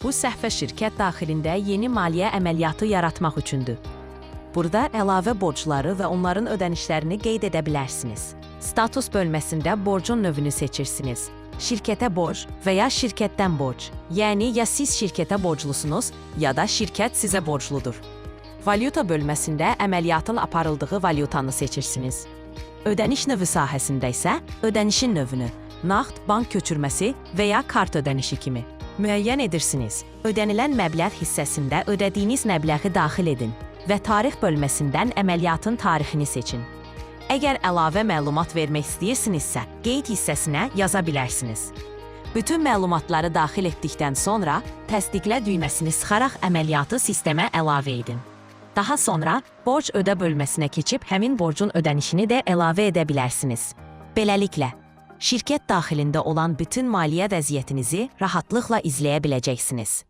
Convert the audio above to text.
Bu səhvə şirkət daxilində yeni maliyyə əməliyyatı yaratmaq üçündür. Burada əlavə borcları və onların ödənişlərini qeyd edə bilərsiniz. Status bölməsində borcun növünü seçirsiniz. Şirkətə borc və ya şirkətdən borc. Yəni, ya siz şirkətə borclusunuz, ya da şirkət sizə borcludur. Valyuta bölməsində əməliyyatın aparıldığı valyutanı seçirsiniz. Ödəniş növü sahəsində isə ödənişin növünü, nağd, bank köçürməsi və ya kart ödənişi kimi müəyyən edirsiniz. Ödənilən məbləğ hissəsində ödədiyiniz məbləği daxil edin və tarix bölməsindən əməliyyatın tarixini seçin. Əgər əlavə məlumat vermək istəyirsinizsə, qeyd hissəsinə yaza bilərsiniz. Bütün məlumatları daxil etdikdən sonra təsdiqlə düyməsini sıxaraq əməliyyatı sistemə əlavə edin. Daha sonra borc ödə bölməsinə keçib həmin borcun ödənişini də əlavə edə bilərsiniz. Beləliklə, şirkət daxilində olan bütün maliyyə vəziyyətinizi rahatlıqla izləyə biləcəksiniz.